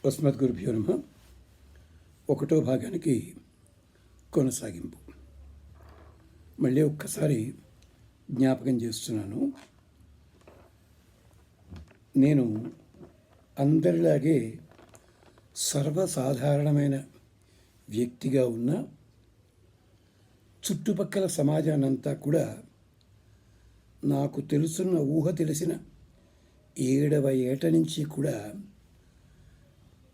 అస్మద్గురుభ్యో నమః. ఒకటో భాగానికి కొనసాగింపు. మళ్ళీ ఒక్కసారి జ్ఞాపకం చేస్తున్నాను. నేను అందరిలాగే సర్వసాధారణమైన వ్యక్తిగా ఉన్న చుట్టుపక్కల సమాజాన్నంతా కూడా నాకు తెలుసున్న ఊహ తెలిసిన 7వ ఏట నుంచి కూడా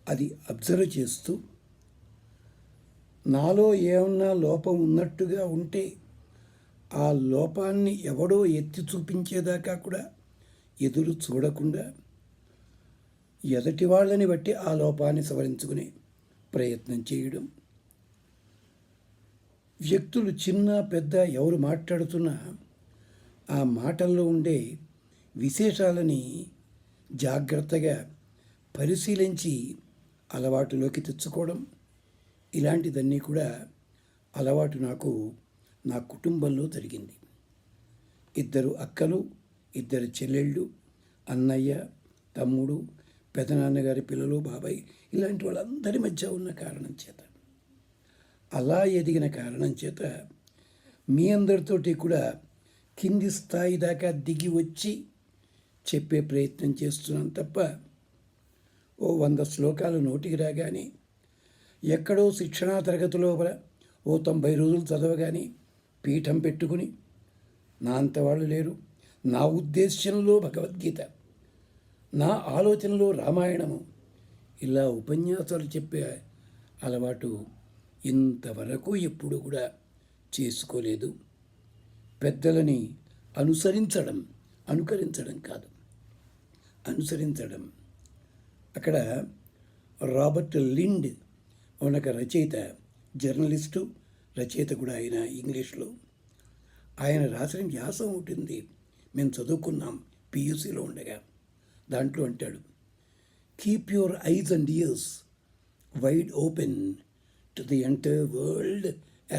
అది అబ్జర్వ్ చేస్తూ నాలో ఏమన్నా లోపం ఉన్నట్టుగా ఉంటే ఆ లోపాన్ని ఎవడో ఎత్తి చూపించేదాకా కూడా ఎదురు చూడకుండా ఎదటి వాళ్ళని బట్టి ఆ లోపాన్ని సవరించుకునే ప్రయత్నం చేయడం, వ్యక్తులు చిన్న పెద్ద ఎవరు మాట్లాడుతున్నా ఆ మాటల్లో ఉండే విశేషాలని జాగ్రత్తగా పరిశీలించి అలవాటులోకి తెచ్చుకోవడం, ఇలాంటిదన్నీ కూడా అలవాటు నాకు నా కుటుంబంలో జరిగింది. 2 అక్కలు, 2 చెల్లెళ్ళు, అన్నయ్య, తమ్ముడు, పెదనాన్నగారి పిల్లలు, బాబాయ్, ఇలాంటి వాళ్ళందరి మధ్య ఉన్న కారణం చేత, అలా ఎదిగిన కారణం చేత మీ అందరితోటి కూడా కింది స్థాయి దాకా దిగి వచ్చి చెప్పే ప్రయత్నం చేస్తున్నాను తప్ప 100 శ్లోకాలు నోటికి రాగానే ఎక్కడో శిక్షణా తరగతి లోపల 90 రోజులు చదవగానే పీఠం పెట్టుకుని నా అంతవాళ్ళు లేరు, నా ఉద్దేశ్యంలో భగవద్గీత, నా ఆలోచనలో రామాయణము, ఇలా ఉపన్యాసాలు చెప్పే అలవాటు ఇంతవరకు ఎప్పుడు కూడా చేసుకోలేదు. పెద్దలని అనుకరించడం కాదు, అనుసరించడం. అక్కడ రాబర్ట్ లిండ్ ఒక రచయిత, జర్నలిస్టు, రచయిత కూడా ఆయన, ఇంగ్లీష్లో ఆయన రాసిన వ్యాసం ఉంటుంది, మేము చదువుకున్నాం పియూసీలో ఉండగా. దాంట్లో అంటాడు, keep your eyes and ears wide open to the entire world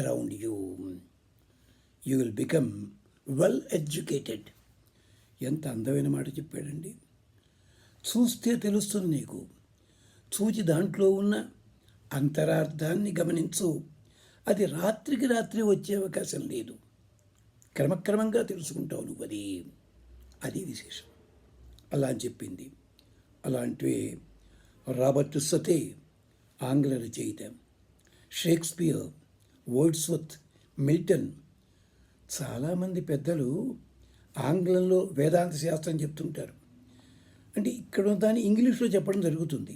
around you. You will become well educated. ఎంత అందమైన మాట చెప్పాడండి. చూస్తే తెలుస్తుంది నీకు, చూచి దాంట్లో ఉన్న అంతరార్థాన్ని గమనించు. అది రాత్రికి రాత్రి వచ్చే అవకాశం లేదు, క్రమక్రమంగా తెలుసుకుంటావు నువ్వు. అది విశేషం. అలా అని చెప్పింది. అలాంటివే రాబర్ట్ సతే ఆంగ్ల రచయిత, షేక్స్పియర్, వర్డ్స్వర్త్, మిల్టన్, చాలామంది పెద్దలు ఆంగ్లంలో వేదాంత శాస్త్రం చెప్తుంటారు. అంటే ఇక్కడ దాన్ని ఇంగ్లీష్లో చెప్పడం జరుగుతుంది.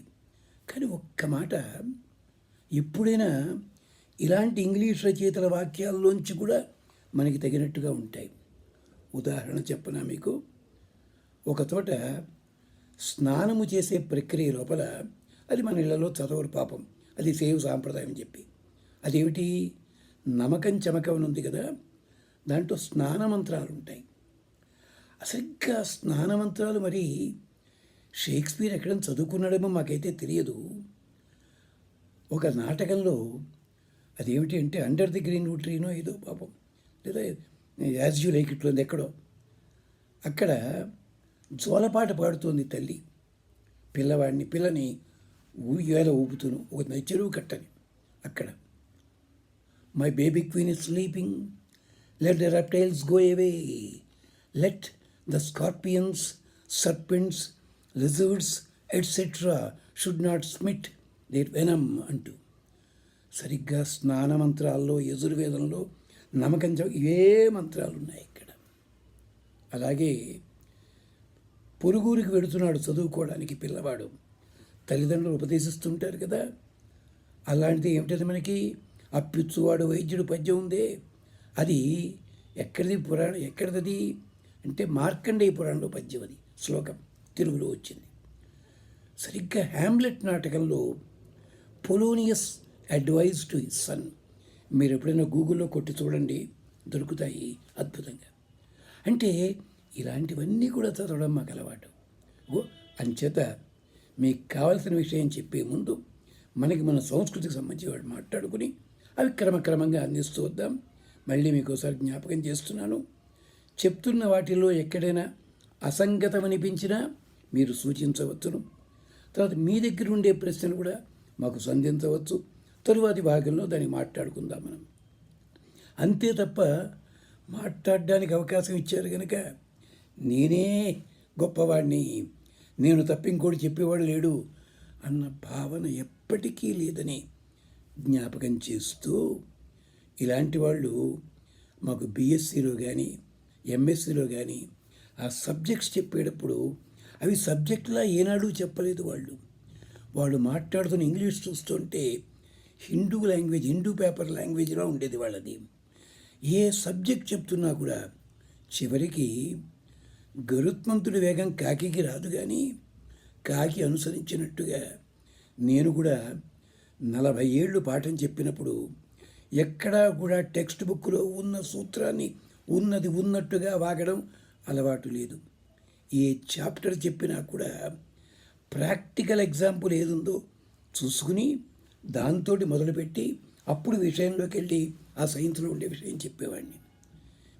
కానీ ఒక్క మాట, ఎప్పుడైనా ఇలాంటి ఇంగ్లీష్ రచయితల వాక్యాల్లోంచి కూడా మనకి తగినట్టుగా ఉంటాయి. ఉదాహరణ చెప్పనా మీకు. ఒక చోట స్నానము చేసే ప్రక్రియ లోపల, అది మన ఇళ్లలో చదవరు పాపం, అది సేవ్ సాంప్రదాయం చెప్పి, అదేమిటి, నమకం చమకం ఉంది కదా, దాంట్లో స్నాన మంత్రాలు ఉంటాయి. అసరిగ్గా స్నాన మంత్రాలు మరి షేక్స్పియర్ ఎక్కడైనా చదువుకున్నాడేమో మాకైతే తెలియదు. ఒక నాటకంలో అదేమిటి అంటే అండర్ ది గ్రీన్ ట్రీనో ఏదో పాపం, లేదా యాజ్ యూ లైక్ ఇట్లో ఎక్కడో, అక్కడ జోలపాట పాడుతోంది తల్లి పిల్లని ఊయల ఊపుతూను ఒక చెరువు కట్టని. అక్కడ my baby queen is sleeping, let the reptiles go away, let the scorpions, serpents, lizards etcetera should not smite their venom అంటూ, సరిగ్గా స్నాన మంత్రాల్లో, యజుర్వేదంలో నమ్మకం ఇవే మంత్రాలు ఉన్నాయి ఇక్కడ. అలాగే పొరుగురికి వెడుతున్నాడు చదువుకోవడానికి పిల్లవాడు, తల్లిదండ్రులు ఉపదేశిస్తుంటారు కదా. అలాంటిది ఏమిటది మనకి, అప్పిచ్చువాడు వైద్యుడు పద్యం ఉందే, అది ఎక్కడిది అంటే మార్కండేయ పురాణంలో పద్యం, అది శ్లోకం తెలుగులో వచ్చింది. సరిగ్గా హ్యామ్లెట్ నాటకంలో పొలోనియస్ అడ్వైజ్ టు హిస్ సన్, మీరు ఎప్పుడైనా గూగుల్లో కొట్టి చూడండి, దొరుకుతాయి అద్భుతంగా. అంటే ఇలాంటివన్నీ కూడా చదవడం మాకు అలవాటు. అంచేత మీకు కావలసిన విషయం చెప్పే ముందు మనకి మన సంస్కృతికి సంబంధించి వాడు మాట్లాడుకుని అవి క్రమక్రమంగా అందిస్తూ వద్దాం. మళ్ళీ మీకు ఒకసారి జ్ఞాపకం చేస్తున్నాను, చెప్తున్న వాటిల్లో ఎక్కడైనా అసంగతం అనిపించినా మీరు సూచించవచ్చును. తర్వాత మీ దగ్గర ఉండే ప్రశ్నలు కూడా మాకు సంధించవచ్చు. తరువాతి భాగంలో దాన్ని మాట్లాడుకుందాం మనం. అంతే తప్ప మాట్లాడడానికి అవకాశం ఇచ్చారు కనుక నేనే గొప్పవాడిని, నేను తప్ప ఇంకోటి చెప్పేవాడు లేడు అన్న భావన ఎప్పటికీ లేదని జ్ఞాపకం చేస్తూ, ఇలాంటి వాళ్ళు మాకు బీఎస్సీలో కానీ ఎంఎస్సీలో కానీ ఆ సబ్జెక్ట్స్ చెప్పేటప్పుడు అవి సబ్జెక్టులా ఏనాడు చెప్పలేదు. వాళ్ళు మాట్లాడుతున్న ఇంగ్లీష్ చూస్తుంటే హిందూ పేపర్ లాంగ్వేజ్లో ఉండేది వాళ్ళది. ఏ సబ్జెక్ట్ చెప్తున్నా కూడా చివరికి గరుత్మంతుడి వేగం కాకికి రాదు, కానీ కాకి అనుసరించినట్టుగా నేను కూడా 40 ఏళ్ళు పాఠం చెప్పినప్పుడు ఎక్కడా కూడా టెక్స్ట్ బుక్లో ఉన్న సూత్రాన్ని ఉన్నది ఉన్నట్టుగా వాగడం అలవాటు లేదు. ఏ చాప్టర్ చెప్పినా కూడా ప్రాక్టికల్ ఎగ్జాంపుల్ ఏదుందో చూసుకుని దాంతో మొదలుపెట్టి అప్పుడు విషయంలోకి వెళ్ళి ఆ సైన్స్లో ఉండే విషయం చెప్పేవాడిని.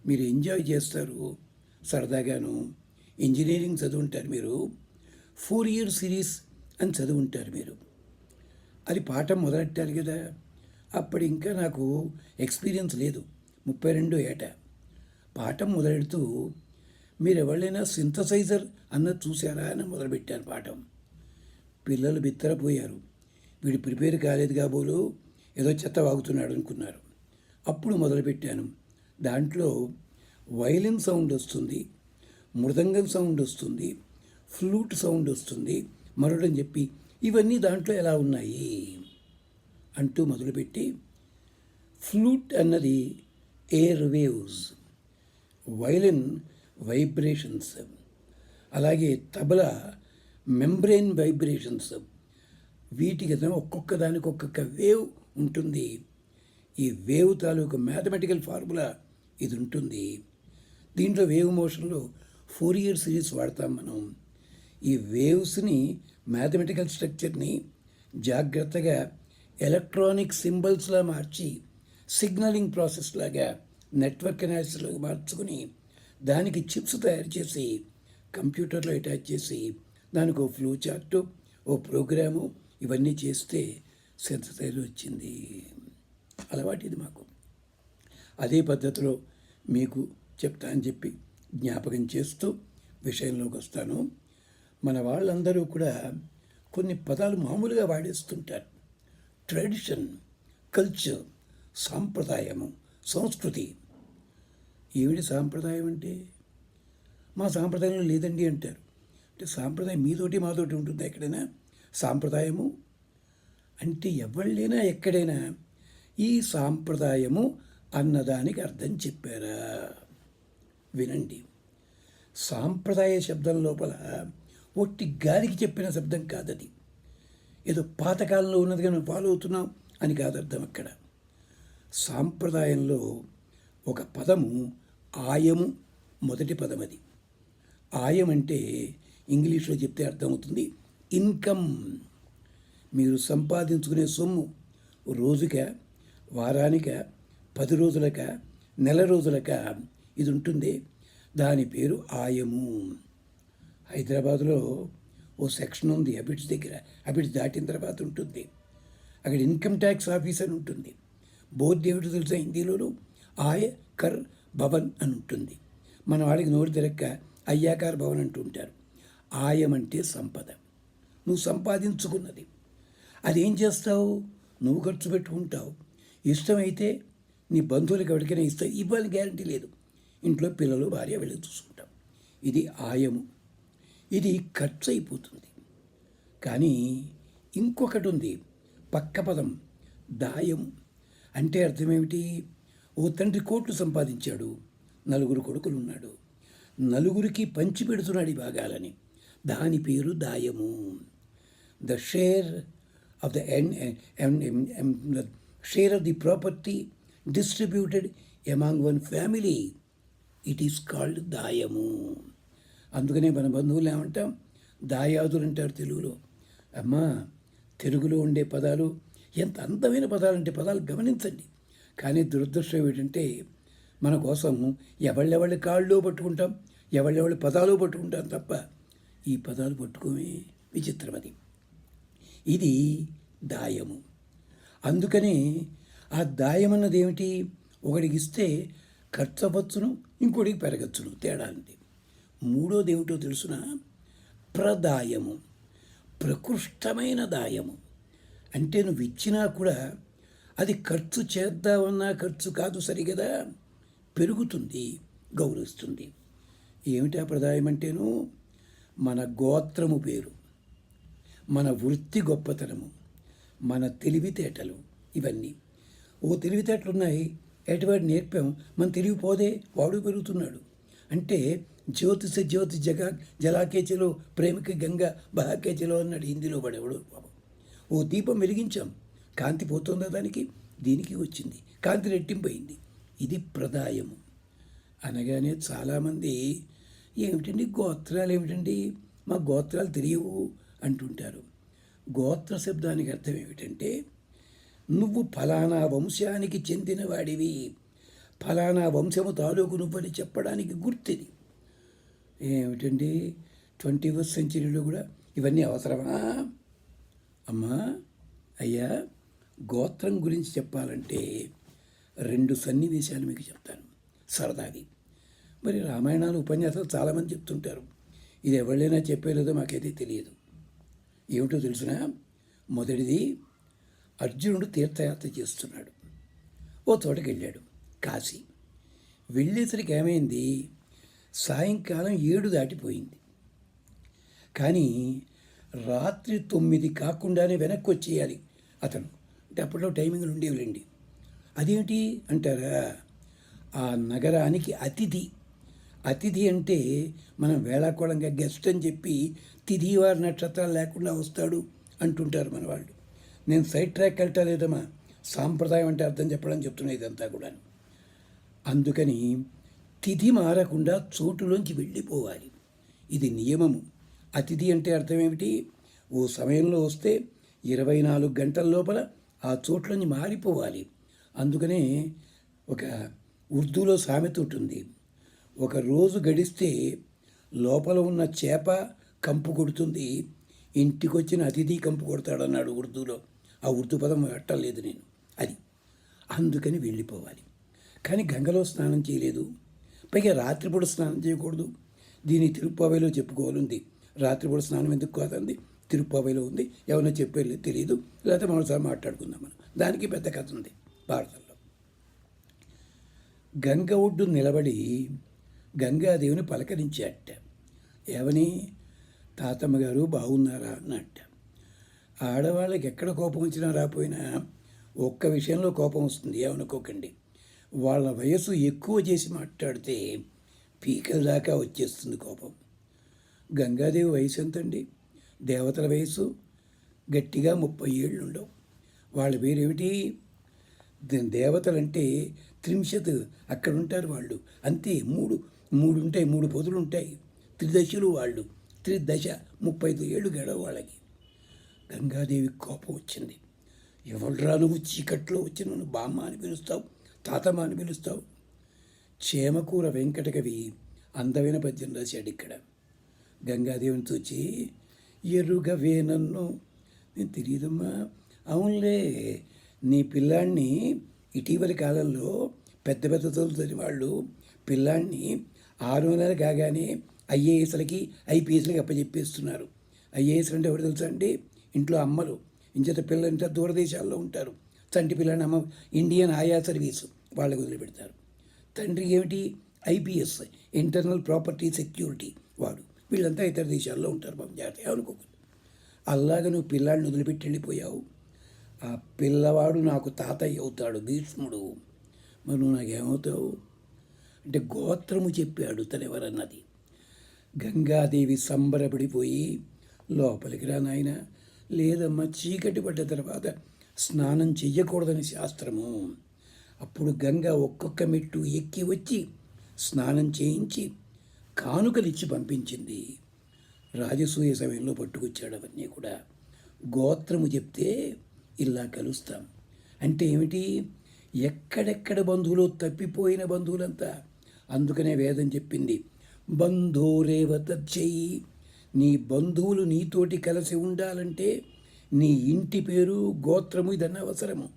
మీరు ఎంజాయ్ చేస్తారు, సరదాగాను. ఇంజనీరింగ్ చదువుంటారు మీరు, 4 year సిరీస్ అని చదువుంటారు మీరు. అది పాఠం మొదలెట్టాలి కదా. అప్పుడు ఇంకా నాకు ఎక్స్పీరియన్స్ లేదు, 32 ఏట. పాఠం మొదలెడుతూ మీరు ఎవరైనా సింథసైజర్ అన్నది చూసారా అని మొదలుపెట్టారు పాఠం. పిల్లలు బిత్తరపోయారు. వీడు ప్రిపేర్ కాలేదు కాబోలు, ఏదో చెత్త వాగుతున్నాడు అనుకున్నారు. అప్పుడు మొదలుపెట్టాను. దాంట్లో వైలిన్ సౌండ్ వస్తుంది, మృదంగం సౌండ్ వస్తుంది, ఫ్లూట్ సౌండ్ వస్తుంది, మరొకటని చెప్పి ఇవన్నీ దాంట్లో ఎలా ఉన్నాయి అంటూ మొదలుపెట్టి, ఫ్లూట్ అన్నది ఎయిర్ వేవ్స్, వైలిన్ వైబ్రేషన్స్, అలాగే తబలా మెంబ్రెయిన్ వైబ్రేషన్స్. వీటికి ఒక్కొక్క దానికి ఒక్కొక్క వేవ్ ఉంటుంది. ఈ వేవ్ తాలూకు మ్యాథమెటికల్ ఫార్ములా ఇది ఉంటుంది. దీంట్లో వేవ్ మోషన్లో 4 year సిరీస్ వాడతాం మనం. ఈ వేవ్స్ని మ్యాథమెటికల్ స్ట్రక్చర్ని జాగ్రత్తగా ఎలక్ట్రానిక్ సింబల్స్లా మార్చి సిగ్నలింగ్ ప్రాసెస్ లాగా నెట్వర్క్ అనాలిసిస్లోకి మార్చుకుని దానికి చిప్స్ తయారు చేసి కంప్యూటర్లో అటాచ్ చేసి దానికి ఓ ఫ్లో చార్టు, ఓ ప్రోగ్రాము, ఇవన్నీ చేస్తే సింథసైజర్ వచ్చింది. అలవాటు ఇది మాకు. అదే పద్ధతిలో మీకు చెప్తా అని చెప్పి జ్ఞాపకం చేస్తూ విషయంలోకి వస్తాను. మన వాళ్ళందరూ కూడా కొన్ని పదాలు మామూలుగా వాడేస్తుంటారు. ట్రెడిషన్, కల్చర్, సాంప్రదాయము, సంస్కృతి. ఏమిటి సాంప్రదాయం అంటే? మా సాంప్రదాయంలో లేదండి అంటారు. అంటే సాంప్రదాయం మీతోటి మాతోటి ఉంటుంది ఎక్కడైనా? సాంప్రదాయము అంటే ఎవళ్ళైనా ఎక్కడైనా ఈ సాంప్రదాయము అన్నదానికి అర్థం చెప్పారా? వినండి. సాంప్రదాయ శబ్దం లోపల ఒట్టి గాలికి చెప్పిన శబ్దం కాదది. ఏదో పాతకాలంలో ఉన్నదిగా మేము ఫాలో అవుతున్నాం అని కాదు అర్థం. అక్కడ సాంప్రదాయంలో ఒక పదము ఆయము, మొదటి పదం అది. ఆయం అంటే ఇంగ్లీష్లో చెప్తే అర్థమవుతుంది ఇన్కమ్. మీరు సంపాదించుకునే సొమ్ము రోజుక, వారానిక, 10 రోజులక, నెల రోజులక ఇది ఉంటుంది. దాని పేరు ఆయము. హైదరాబాద్లో ఓ సెక్షన్ ఉంది అబిడ్స్ దగ్గర. అబిడ్స్ దాటిన తర్వాత ఉంటుంది. అక్కడ ఇన్కమ్ ట్యాక్స్ ఆఫీస్ అని ఉంటుంది. బోర్డు ఏమిటో తెలుసా? హిందీలోను ఆయ కర్ భవన్ అని ఉంటుంది. మన వాళ్ళకి నోరు తిరక్క అయ్యాకార్ భవన్ అంటూ ఉంటారు. ఆయం అంటే సంపద, నువ్వు సంపాదించుకున్నది. అదేం చేస్తావు? నువ్వు ఖర్చు పెట్టుకుంటావు. ఇష్టమైతే నీ బంధువులకు ఎవరికైనా ఇస్తావు. ఇవ్వాలని గ్యారంటీ లేదు. ఇంట్లో పిల్లలు, భార్య వెళ్ళి చూసుకుంటాం. ఇది ఆయము. ఇది ఖర్చు అయిపోతుంది. కానీ ఇంకొకటి ఉంది, పక్క పదం దాయం. అంటే అర్థమేమిటి? ఓ తండ్రి కోట్లు సంపాదించాడు, 4 కొడుకులు ఉన్నాడు, 4కి పంచి పెడుతున్నాడు ఈ భాగాలని. దాని పేరు దాయము. The share of the share of the property distributed among one family, it is called దాయము. అందుకనే మన బంధువులు ఏమంటాం? దాయాదులు అంటారు తెలుగులో. అమ్మా, తెలుగులో ఉండే పదాలు ఎంత అందమైన పదాలు అంటే పదాలు గమనించండి. కానీ దురదృష్టం ఏంటంటే మన కోసం ఎవళ్ళెవళ్ళ కాళ్ళలో పట్టుకుంటాం, ఎవళ్ళెవళ్ళ పదాలు పట్టుకుంటాం తప్ప ఈ పదాలు పట్టుకోమే. విచిత్రం అది. ఇది దాయము. అందుకనే ఆ దాయం అన్నది ఏమిటి? ఒకడికి ఇస్తే ఖర్చు అవ్వచ్చును, ఇంకోటికి పెరగచ్చును, తేడా ఉంది. మూడోది ఏమిటో తెలుసిన? ప్రదాయము, ప్రకృష్టమైన దాయము. అంటే నువ్వు ఇచ్చినా కూడా అది ఖర్చు చేద్దామన్నా ఖర్చు కాదు, సరిగదా, పెరుగుతుంది, గౌరవిస్తుంది. ఏమిటా ప్రదాయం అంటేను? మన గోత్రము పేరు, మన వృత్తి గొప్పతనము, మన తెలివితేటలు, ఇవన్నీ. ఓ తెలివితేటలు ఉన్నాయి, ఎటువాడు నేర్పాం, మన తెలివిపోదే వాడు పెరుగుతున్నాడు. అంటే జ్యోతిష జ్యోతి జలాకేచలో ప్రేమికి గంగ బహాకేచలో అన్నాడు హిందీలో పడేవాడు. ఓ దీపం వెలిగించాం, కాంతి పోతుందా దానికి? దీనికి వచ్చింది, కాంతి రెట్టింపోయింది. ఇది ప్రదాయము. అనగానే చాలామంది ఏమిటండి గోత్రాలు ఏమిటండి, మా గోత్రాలు తెలియవు అంటుంటారు. గోత్ర శబ్దానికి అర్థం ఏమిటంటే నువ్వు ఫలానా వంశానికి చెందినవాడివి, ఫలానా వంశము తాలూకు నువ్వని చెప్పడానికి గుర్తిది. ఏమిటండి 21st సెంచరీలో కూడా ఇవన్నీ అవసరమా? అమ్మా అయ్యా, గోత్రం గురించి చెప్పాలంటే 2 సన్నివేశాలు మీకు చెప్తాను సరదావి. మరి రామాయణాలు ఉపన్యాసాలు చాలామంది చెప్తుంటారు, ఇది ఎవరైనా చెప్పేలేదో మాకైతే తెలియదు. ఏమిటో తెలుసునా? మొదటిది, అర్జునుడు తీర్థయాత్ర చేస్తున్నాడు, ఓ చోటకి వెళ్ళాడు, కాశీ. వెళ్ళేసరికి ఏమైంది? సాయంకాలం 7 దాటిపోయింది. కానీ రాత్రి 9 కాకుండానే వెనక్కి వచ్చేయాలి అతను. అంటే అప్పట్లో టైమింగ్లు ఉండేవిలేండి. అదేమిటి అంటారా? ఆ నగరానికి అతిథి అంటే మనం వేళాకోళంగా గెస్ట్ అని చెప్పి తిథివారి నక్షత్రాలు లేకుండా వస్తాడు అంటుంటారు మన వాళ్ళు. నేను సైడ్ ట్రాక్ వెళ్ళటా లేదమ్మా, సాంప్రదాయం అంటే అర్థం చెప్పడం చెప్తున్నా ఇదంతా కూడా. అందుకని తిథి మారకుండా చోటులోంచి వెళ్ళిపోవాలి, ఇది నియమము. అతిథి అంటే అర్థం ఏమిటి? ఓ సమయంలో వస్తే 24 గంటల లోపల ఆ చోట్లని మారిపోవాలి. అందుకనే ఒక ఉర్దూలో సామెత ఉంటుంది, ఒక రోజు గడిస్తే లోపల ఉన్న చేప కంపు కొడుతుంది, ఇంటికి వచ్చిన అతిథి కంపు కొడతాడన్నాడు ఉర్దూలో. ఆ ఉర్దూ పదం అట్టలేదు నేను, అది. అందుకని వెళ్ళిపోవాలి. కానీ గంగలో స్నానం చేయలేదు, పైగా రాత్రిపూట స్నానం చేయకూడదు. దీని తిరుప్పావైలో చెప్పుకోవాలంది. రాత్రిపూట స్నానం ఎందుకు కాదండి, తిరుప్పావైలో ఉంది. ఎవరైనా చెప్పేది తెలియదు, లేకపోతే మరోసారి మాట్లాడుకుందాం మనం. దానికి పెద్ద కథ ఉంది భారతంలో. గంగ ఒడ్డు నిలబడి గంగాదేవిని పలకరించాట. ఏమని? తాతమ్మ గారు బాగున్నారా అన్నట్ట. ఆడవాళ్ళకి ఎక్కడ కోపం వచ్చినా రాపోయినా ఒక్క విషయంలో కోపం వస్తుంది, ఏమనుకోకండి. వాళ్ళ వయసు ఎక్కువ చేసి మాట్లాడితే పీకల దాకా వచ్చేస్తుంది కోపం. గంగాదేవి వయసు ఎంతండి? దేవతల వయసు గట్టిగా 30 ఏళ్ళు ఉండవు. వాళ్ళ పేరేమిటి? దేవతలంటే 30 అక్కడ ఉంటారు వాళ్ళు, అంతే. మూడు ఉంటాయి, 3 పొదులు ఉంటాయి. త్రిదశలు వాళ్ళు, త్రిదశ 35 ఏళ్ళు గడవ వాళ్ళకి. గంగాదేవికి కోపం వచ్చింది. ఎవడ్రా నువ్వు చీకట్లో వచ్చి నన్ను బామ్మ అని పిలుస్తావు, తాతమ్మ అని పిలుస్తావు? చేమకూర వెంకటకవి అందమైన పద్యం రాశాడు ఇక్కడ. గంగాదేవిని చూచి, ఎరుగవే నన్ను, నేను తెలియదమ్మా. అవునులే, నీ పిల్లాన్ని ఇటీవలి కాలంలో పెద్ద చదువుతున్న వాళ్ళు పిల్లాన్ని 6 నెలలు కాగానే ఐఏఎస్లకి ఐపీఎస్లకి అప్పచెప్పేస్తున్నారు. ఐఏఎస్లు అంటే ఎవరు తెలుసా అండి? ఇంట్లో అమ్మలు. ఇంచేత పిల్లలు ఇంత దూరదేశాల్లో ఉంటారు. తండ్రి పిల్లని అమ్మ ఇండియన్ ఆయా సర్వీసు వాళ్ళకి వదిలిపెడతారు. తండ్రి ఏమిటి? ఐపీఎస్, ఇంటర్నల్ ప్రాపర్టీ సెక్యూరిటీ వాడు. వీళ్ళంతా ఇతర దేశాల్లో ఉంటారు. పాపం జాగ్రత్త అనుకోకూడదు. అలాగా నువ్వు పిల్లాడిని వదిలిపెట్టి వెళ్ళిపోయావు. ఆ పిల్లవాడు నాకు తాతయ్య అవుతాడు, భీష్ముడు. మరి నువ్వు నాకేమవుతావు అంటే గోత్రము చెప్పాడు తనెవరన్నది. గంగాదేవి సంబరపడిపోయి, లోపలికి రా నాయన. లేదమ్మా, చీకటి పడ్డ తర్వాత స్నానం చెయ్యకూడదని శాస్త్రము. అప్పుడు గంగ ఒక్కొక్క మెట్టు ఎక్కి వచ్చి స్నానం చేయించి కానుకలిచ్చి పంపించింది. రాజసూయ సమయంలో పట్టుకొచ్చాడు అవన్నీ కూడా. గోత్రము చెప్తే ఇలా కలుస్తాం అంటే ఏమిటి? ఎక్కడెక్కడ బంధువులు తప్పిపోయిన బంధువులంతా. అందుకనే వేదం చెప్పింది, బంధోరేవ తచ్చయి. నీ బంధువులు నీతోటి కలిసి ఉండాలంటే నీ ఇంటి పేరు గోత్రము ఇదన్నీ అవసరము.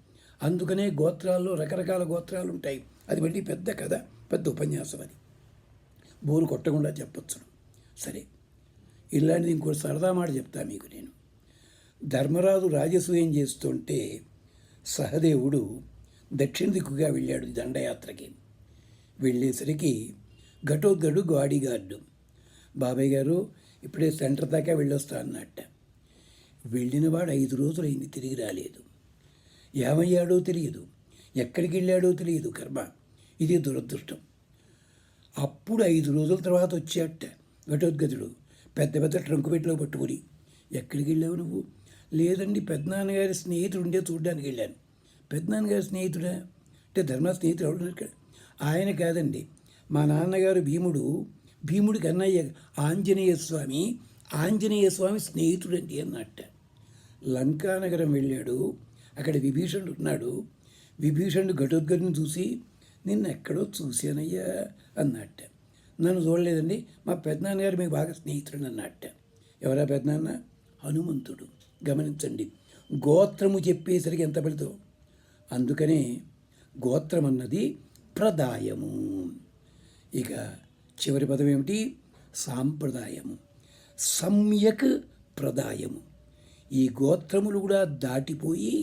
అందుకనే గోత్రాల్లో రకరకాల గోత్రాలు ఉంటాయి. అది మళ్ళీ పెద్ద కథ, పెద్ద ఉపన్యాసం. అది బోరు కొట్టకుండా చెప్పొచ్చును. సరే, ఇలాంటిది ఇంకో సరదా మాట చెప్తా మీకు నేను. ధర్మరాజు రాజసూయం చేస్తుంటే సహదేవుడు దక్షిణ దిక్కుగా వెళ్ళాడు దండయాత్రకి. వెళ్ళేసరికి ఘటోత్కచుడు బాడీగార్డు, బాబాయ్ గారు ఇప్పుడే సెంటర్ దాకా వెళ్ళొస్తా అన్నట్ట. వెళ్ళినవాడు 5 రోజులు అయింది, తిరిగి రాలేదు. ఏమయ్యాడో తెలియదు, ఎక్కడికి వెళ్ళాడో తెలియదు. కర్మ, ఇది దురదృష్టం. అప్పుడు 5 రోజుల తర్వాత వచ్చాట ఘటోత్కచుడు, పెద్ద పెద్ద ట్రంకు పెట్టిలో పట్టుకుని. ఎక్కడికి వెళ్ళావు నువ్వు? లేదండి, పెద్దనాన్నగారి స్నేహితుడు ఉండే చూడడానికి వెళ్ళాను. పెద్దనాన్నగారి స్నేహితుడా అంటే ధర్మ స్నేహితుడు ఎవడు? ఆయన కాదండి, మా నాన్నగారు భీముడికి అన్నయ్య ఆంజనేయ స్వామి స్నేహితుడండి అన్నట్ట. లంకానగరం వెళ్ళాడు, అక్కడ విభీషణుడు ఉన్నాడు. విభీషణుడు ఘటోత్కచుడిని చూసి, నిన్ను ఎక్కడో చూశానయ్యా అన్నట్ట. నన్ను చూడలేదండి, మా పెద్దనాన్నగారు మీకు బాగా స్నేహితుడు అన్నట్ట. ఎవరా పెద్దనాన్న? హనుమంతుడు. గమనించండి, గోత్రము చెప్పేసరికి ఎంత ఫలితం. అందుకనే గోత్రం అన్నది ప్రదాయము. ఇక చివరి పదం ఏమిటి? సాంప్రదాయము. సమ్యక్ ప్రదాయము. ఈ గోత్రములు కూడా దాటిపోయి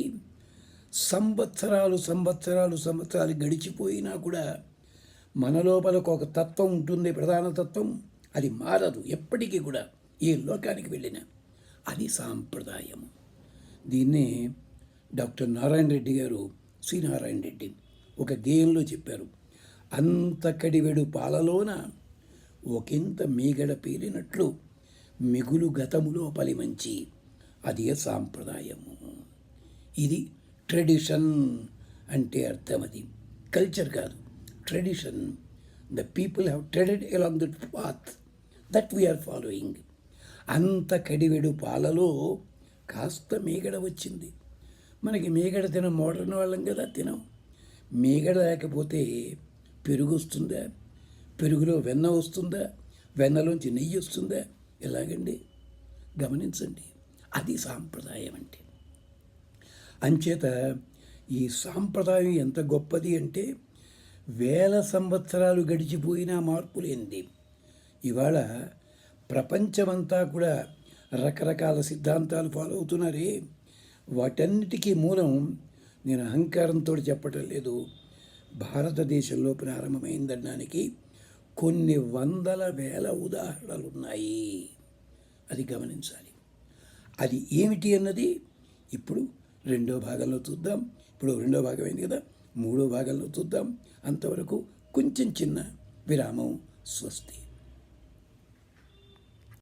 సంవత్సరాలు గడిచిపోయినా కూడా మన లోపలకు ఒక తత్వం ఉంటుంది, ప్రధాన తత్వం. అది మారదు ఎప్పటికీ కూడా, ఏ లోకానికి వెళ్ళినా. అది సాంప్రదాయము. దీన్నే డాక్టర్ నారాయణ రెడ్డి గారు, సి నారాయణ రెడ్డి ఒక గేయంలో చెప్పారు. అంత కడివెడు పాలలోన ఒకంత మీగడ పేలినట్లు మిగులు గతములో పలిమంచి. అది సాంప్రదాయము. ఇది ట్రెడిషన్ అంటే అర్థం. అది కల్చర్ కాదు, tradition. The people have treaded along that path that we are following. అంత కడివెడు పాలలో కాస్త మీగడ వచ్చింది. మనకి మీగడ తినం, మోడర్న్ వాళ్ళం కదా, తినం. మీగడ లేకపోతే పెరుగు వస్తుందా? పెరుగులో వెన్న వస్తుందా? వెన్నలోంచి నెయ్యి వస్తుందా? ఎలాగండి? గమనించండి, అది సాంప్రదాయం అంటే. అంచేత ఈ సాంప్రదాయం ఎంత గొప్పది అంటే, వేల సంవత్సరాలు గడిచిపోయినా మార్పు లేనిది. ఇవాళ ప్రపంచమంతా కూడా రకరకాల సిద్ధాంతాలు ఫాలో అవుతున్నారే, వాటన్నిటికీ మూలం, నేను అహంకారంతో చెప్పటం లేదు, భారతదేశంలో ప్రారంభమైందనడానికి కొన్ని వందల వేల ఉదాహరణలు ఉన్నాయి. అది గమనించాలి. అది ఏమిటి అన్నది ఇప్పుడు 2వ భాగంలో చూద్దాం. ఇప్పుడు 2వ భాగం అయింది కదా, 3వ భాగంలో చూద్దాం. అంతవరకు కొంచెం చిన్న విరామం. స్వస్తి.